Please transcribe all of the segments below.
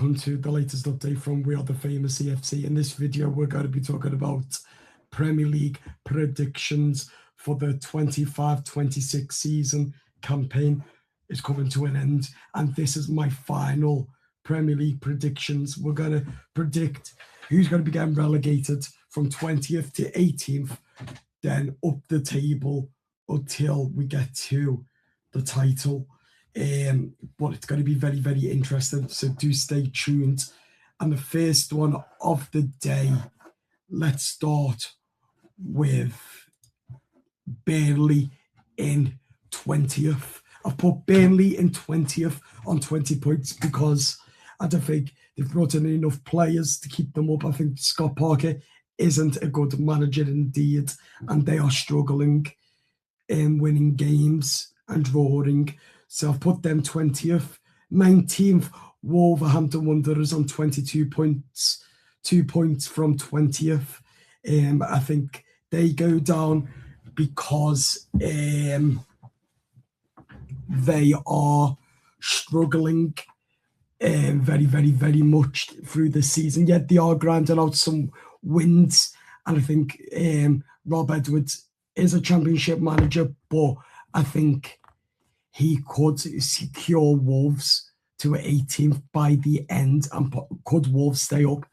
welcome to the latest update from We Are The Famous EFC. In this video, we're going to be talking about Premier League predictions for the 25-26 season. Campaign is coming to an end, and this is my final Premier League predictions. We're going to predict who's going to be getting relegated from 20th to 18th, then up the table until we get to the title. But it's going to be very, very interesting, so do stay tuned. And the first one of the day, let's start with Burnley in 20th. I've put Burnley in 20th on 20 points because I don't think they've brought in enough players to keep them up. I think Scott Parker isn't a good manager indeed, and they are struggling in winning games and drawing. So I've put them 20th. 19th, Wolverhampton Wanderers on 22 points, 2 points from 20th. I think they go down because they are struggling very, very, very much through the season. Yet they are grinding out some wins. And I think Rob Edwards is a championship manager, but I think he could secure Wolves to 18th by the end, and could Wolves stay up?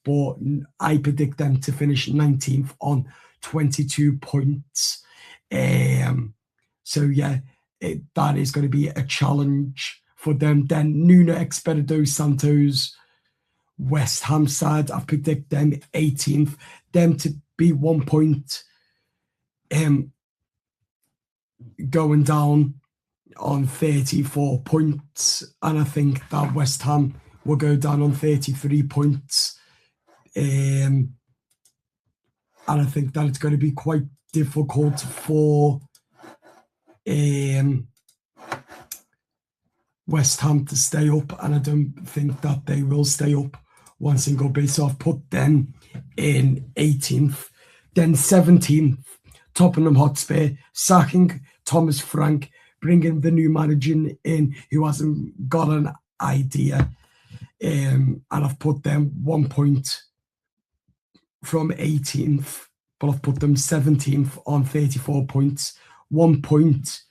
But I predict them to finish 19th on 22 points. So yeah, that is going to be a challenge for them. Then Nuno Espirito Santo's West Ham side, I predict them 18th, them to be 1 point going down on 34 points, and I think that West Ham will go down on 33 points. And I think that it's going to be quite difficult for West Ham to stay up, and I don't think that they will stay up one single bit. So I've put them in 18th. Then 17th, Tottenham Hotspur, sacking Thomas Frank, bringing the new manager in who hasn't got an idea. And I've put them 1 point from 18th, but I've put them 17th on 34 points. 1 point.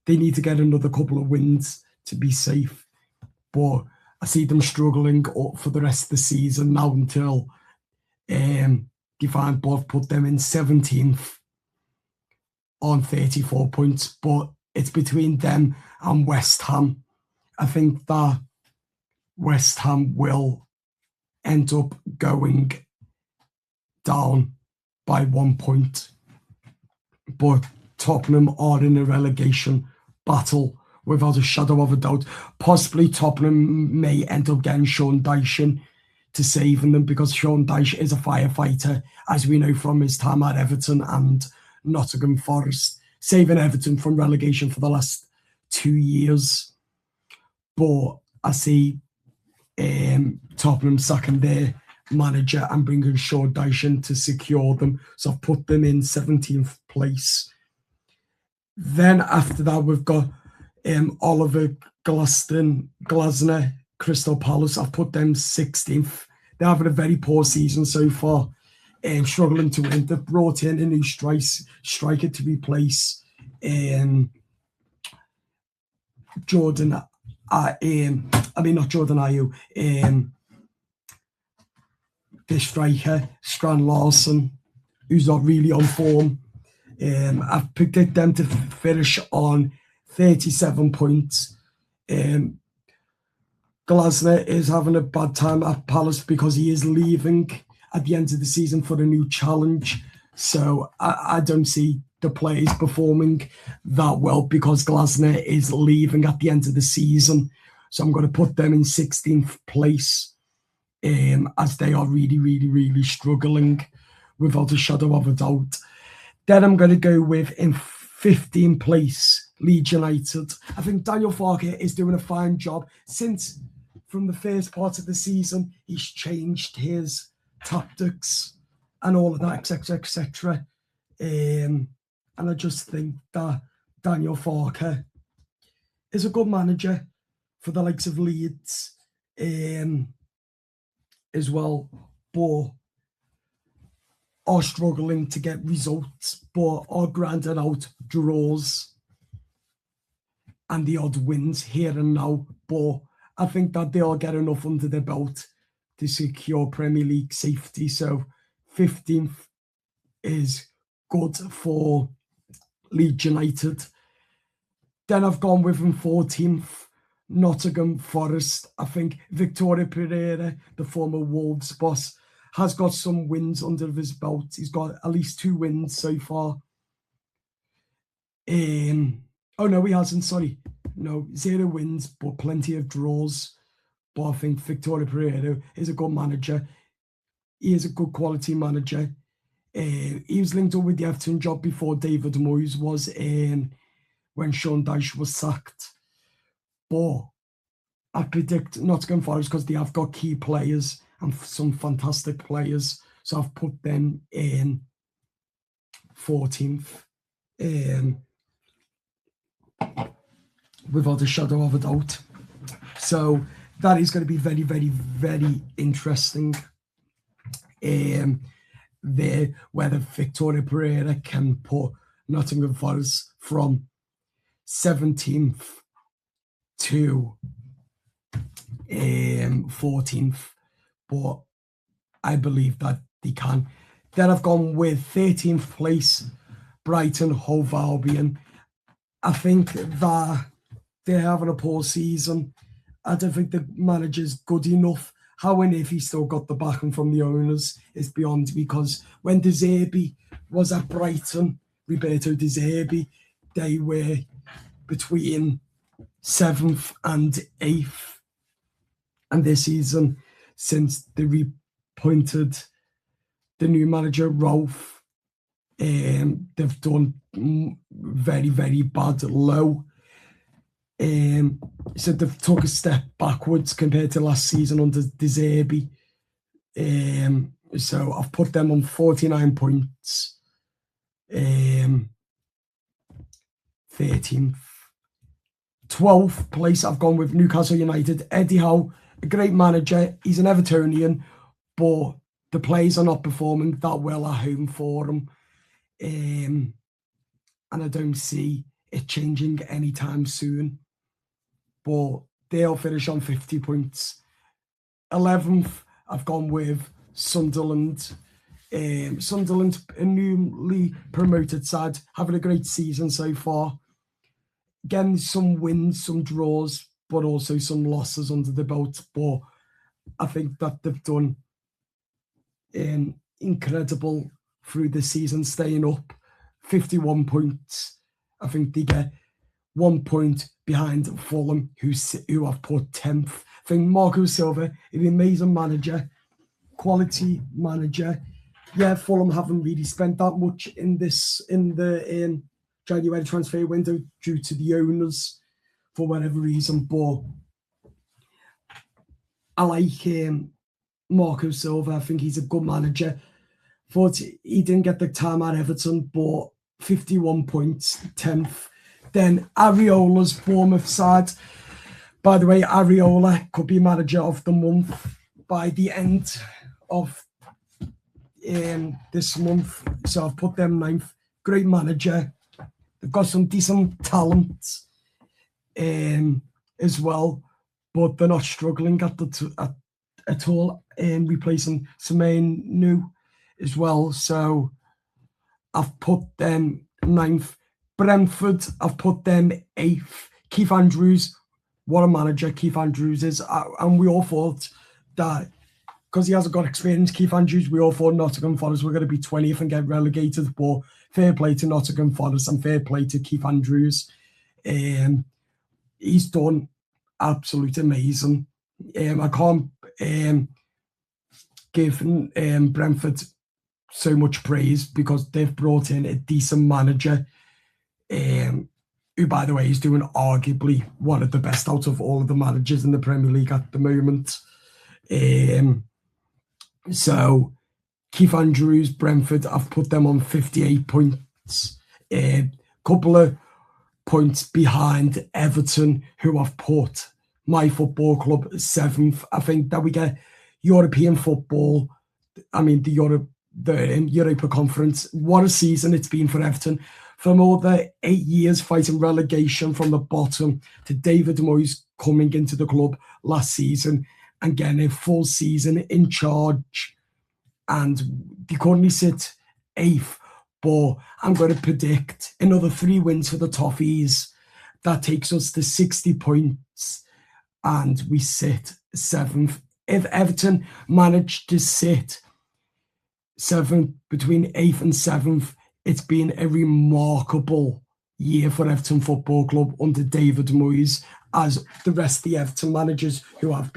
They need to get another couple of wins to be safe. But I see them struggling for the rest of the season now until Divine Board put them in 17th on 34 points. But it's between them and West Ham. I think that West Ham will end up going down by 1 point. But Tottenham are in a relegation battle without a shadow of a doubt. Possibly Tottenham may end up getting Sean Dyche to saving them, because Sean Dyche is a firefighter, as we know from his time at Everton and Nottingham Forest, saving Everton from relegation for the last 2 years. But I see Tottenham sacking their manager and bringing Sean Dyche to secure them. So I've put them in 17th place. Then after that, we've got Oliver Glasner, Crystal Palace. I've put them 16th. They're having a very poor season so far, struggling to win. They've brought in a new striker to replace Jordan. Not Jordan Ayew. The striker, Strand Larson, who's not really on form. I've predicted them to finish on 37 points. Glasner is having a bad time at Palace because he is leaving at the end of the season for a new challenge. So I don't see the players performing that well because Glasner is leaving at the end of the season. So I'm going to put them in 16th place as they are really, really, really struggling without a shadow of a doubt. Then I'm going to go with in 15th place, Leeds United. I think Daniel Farke is doing a fine job. Since from the first part of the season, he's changed his tactics and all of that, etc., etc. And I just think that Daniel Farke is a good manager for the likes of Leeds. as well, but are struggling to get results, but are grinding out draws and the odd wins here and now. But I think that they'll get enough under their belt to secure Premier League safety. So 15th is good for Leeds United. Then I've gone with them 14th, Nottingham Forest. I think Victoria Pereira, the former Wolves boss, has got some wins under his belt. He's got at least 2 wins so far. Oh no, he hasn't, sorry. No, 0 wins, but plenty of draws. But I think Victoria Pereira is a good manager. He is a good quality manager. He was linked up with the Everton job before David Moyes was when Sean Dyche was sacked. But I predict Nottingham Forest because they have got key players and some fantastic players. So I've put them in 14th. Without a shadow of a doubt. So that is going to be very, very, very interesting. There, whether Victoria Pereira can put Nottingham Forest from 17th to 14th, but I believe that they can. Then I've gone with 13th place, Brighton Hove Albion. I think that they're having a poor season. I don't think the manager's good enough. How and if he's still got the backing from the owners is beyond, because when De Zerbi was at Brighton, Roberto De Zerbi, they were between 7th and 8th. And this season, since they reappointed the new manager, Rolf, they've done very, very bad low. So they've took a step backwards compared to last season under De Zerbi. So I've put them on 49 points. 13th. 12th place, I've gone with Newcastle United. Eddie Howe, a great manager. He's an Evertonian, but the players are not performing that well at home for him. And I don't see it changing anytime soon. But they'll finish on 50 points. 11th, I've gone with Sunderland. Sunderland, a newly promoted side, having a great season so far. Again, some wins, some draws, but also some losses under the belt. But I think that they've done incredible through the season, staying up. 51 points. I think they get 1 point behind Fulham, who have put 10th. I think Marco Silva, an amazing manager, quality manager. Yeah, Fulham haven't really spent that much in the January transfer window due to the owners for whatever reason, but I like Marco Silva. I think he's a good manager. But he didn't get the time at Everton, but 51 points, 10th. Then Areola's Bournemouth side. By the way, Areola could be manager of the month by the end of this month. So I've put them 9th. Great manager. They've got some decent talent as well, but they're not struggling at all in replacing Semaine New as well. So I've put them 9th. Brentford, I've put them 8th. Keith Andrews, what a manager Keith Andrews is. And we all thought that because he hasn't got experience, Keith Andrews, we all thought Nottingham Forest were going to be 20th and get relegated. But fair play to Nottingham Forest and fair play to Keith Andrews. He's done absolutely amazing. I can't give Brentford so much praise because they've brought in a decent manager who, by the way, is doing arguably one of the best out of all of the managers in the Premier League at the moment. So Keith Andrews, Brentford, I've put them on 58 points. Couple of points behind Everton, who I've put my football club 7th. I think that we get European football, I mean, the Europa Conference, what a season it's been for Everton. From all the 8 years fighting relegation from the bottom to David Moyes coming into the club last season and getting a full season in charge. And they currently sit 8th, but I'm going to predict another 3 wins for the Toffees. That takes us to 60 points and we sit 7th. If Everton managed to sit 7th, between 8th and 7th, it's been a remarkable year for Everton Football Club under David Moyes, as the rest of the Everton managers who have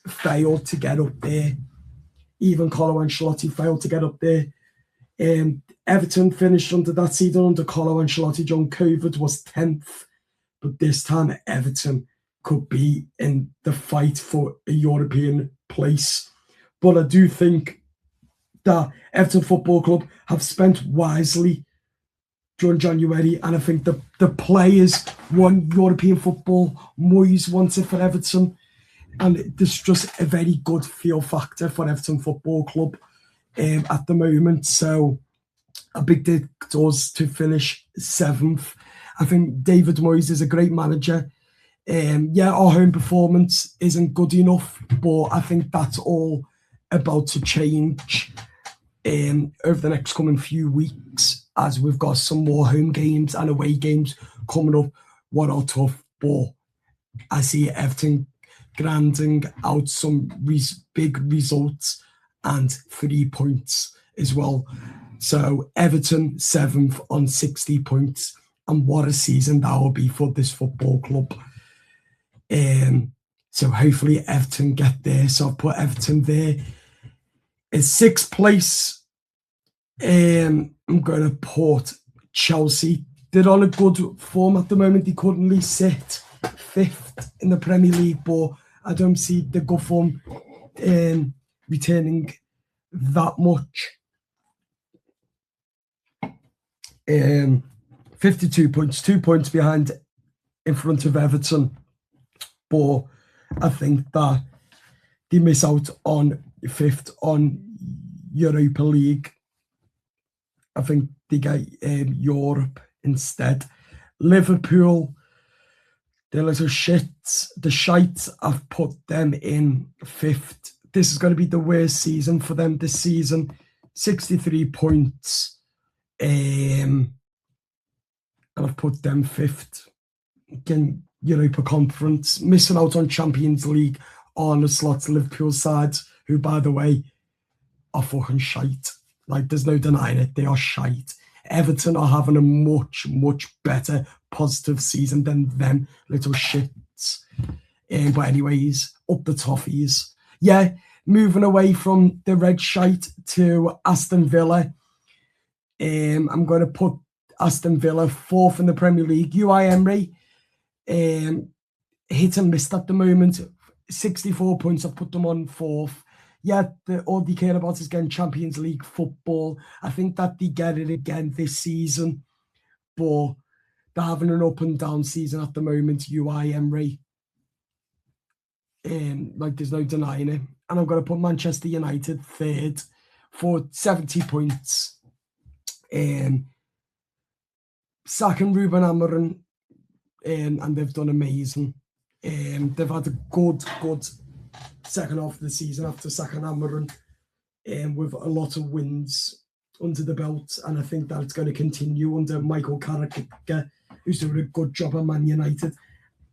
failed to get up there. Even Carlo Ancelotti failed to get up there. Everton finished under that season under Carlo Ancelotti. John COVID was 10th, but this time Everton could be in the fight for a European place. But I do think that Everton Football Club have spent wisely during January, and I think the players want European football. Moyes wants it for Everton, and there's just a very good feel factor for Everton Football Club at the moment. So a big dig does to finish 7th. I think David Moyes is a great manager. Our home performance isn't good enough, but I think that's all about to change over the next coming few weeks, as we've got some more home games and away games coming up, what are tough. But I see Everton grinding out some big results and 3 points as well. So Everton 7th on 60 points, and what a season that will be for this football club. So hopefully Everton get there. So I've put Everton there. In 6th place, I'm going to put Chelsea. They're on a good form at the moment. They currently sit 5th in the Premier League, but I don't see the good form returning that much. 52 points, 2 points behind in front of Everton. But I think that they miss out on 5th on Europa League. I think they get Europe instead. Liverpool, they're little shits. The shites, I've put them in 5th. This is going to be the worst season for them this season. 63 points. And I've put them 5th. Again, Europa Conference, missing out on Champions League on the slots Liverpool sides, who, by the way, are fucking shite. Like, there's no denying it. They are shite. Everton are having a much, much better positive season than them little shits. But anyways, up the Toffees. Yeah, moving away from the red shite to Aston Villa. I'm going to put Aston Villa 4th in the Premier League. Unai Emery, hit and missed at the moment. 64 points, I've put them on 4th. Yeah, all they care about is getting Champions League football. I think that they get it again this season, but they're having an up and down season at the moment. Unai Emery, there's no denying it. And I'm going to put Manchester United 3rd for 70 points. Sacking Ruben Amorim, and they've done amazing. They've had a good second half of the season after sacking Amorim, with a lot of wins under the belt, and I think that it's going to continue under Michael Carrick, who's doing a good job at Man United,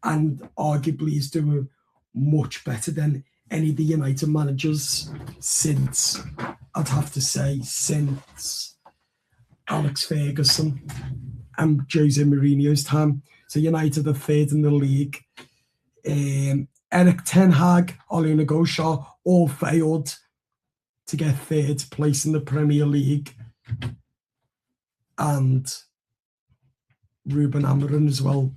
and arguably is doing much better than any of the United managers since, I'd have to say, since Alex Ferguson and Jose Mourinho's time. So United are 3rd in the league. Eric Ten Hag, Ole Gunnar Solskjaer, all failed to get 3rd place in the Premier League. And Ruben Amorim as well.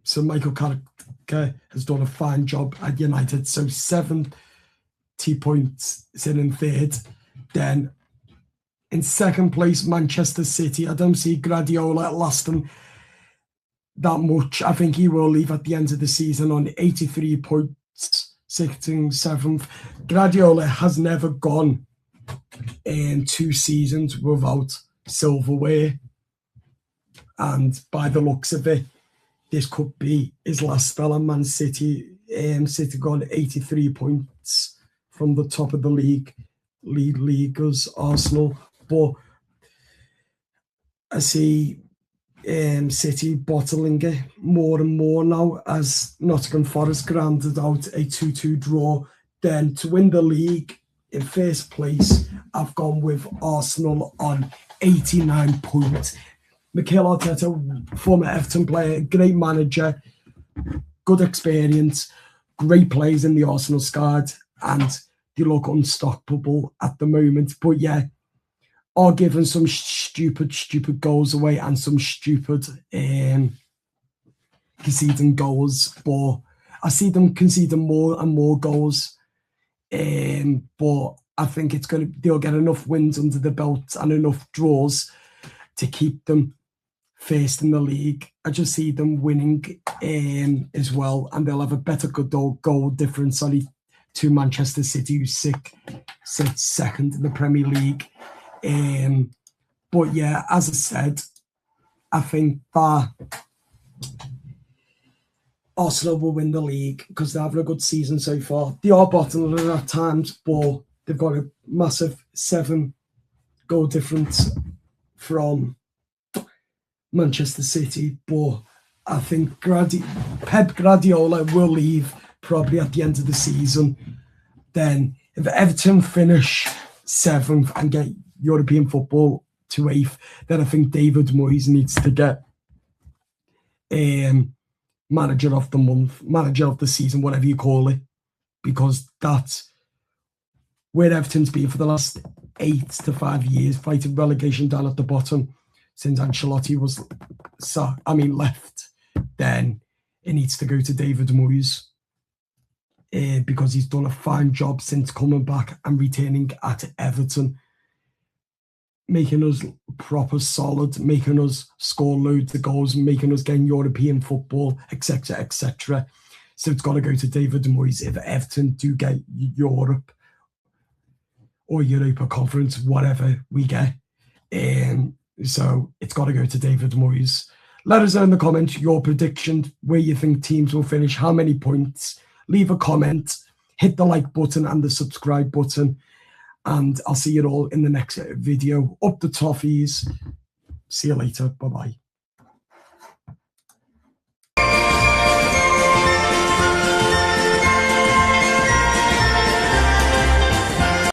So Michael Carrick has done a fine job at United. So 70 points, sitting 3rd. Then in 2nd place, Manchester City. I don't see Guardiola lasting that much. I think he will leave at the end of the season on 83 points. sitting 7th. Guardiola has never gone in 2 seasons without silverware, and by the looks of it, this could be his last spell at Man City. City got 83 points from the top of the leaguers, Arsenal. But I see City bottling it more and more now as Nottingham Forest grounded out a 2-2 draw. Then to win the league in first place, I've gone with Arsenal on 89 points. Mikel Arteta, former Everton player, great manager, good experience, great players in the Arsenal squad, and they look unstoppable at the moment. But yeah, are giving some stupid goals away and some stupid conceding goals. But I see them conceding more and more goals. But I think they'll get enough wins under the belt and enough draws to keep them first in the league. I just see them winning as well, and they'll have a better goal difference to Manchester City, who sit second in the Premier League. But yeah, as I said, I think that Arsenal will win the league because they're having a good season so far. They are bottling at times, but they've got a massive 7-goal difference from Manchester City. But I think Pep Guardiola will leave probably at the end of the season. Then if Everton finish 7th and get European football to 8th, then I think David Moyes needs to get manager of the month, manager of the season, whatever you call it, because that's where Everton's been for the last 8 to 5 years, fighting relegation down at the bottom since Ancelotti was left. Then it needs to go to David Moyes because he's done a fine job since coming back and returning at Everton, making us proper solid, making us score loads of goals, making us get European football, etc., etc. So it's got to go to David Moyes if Everton do get Europe or Europa Conference, whatever we get. So it's got to go to David Moyes. Let us know in the comments your prediction, where you think teams will finish, how many points. Leave a comment, hit the like button and the subscribe button. And I'll see you all in the next video. Up the toffees. See you later. Bye-bye.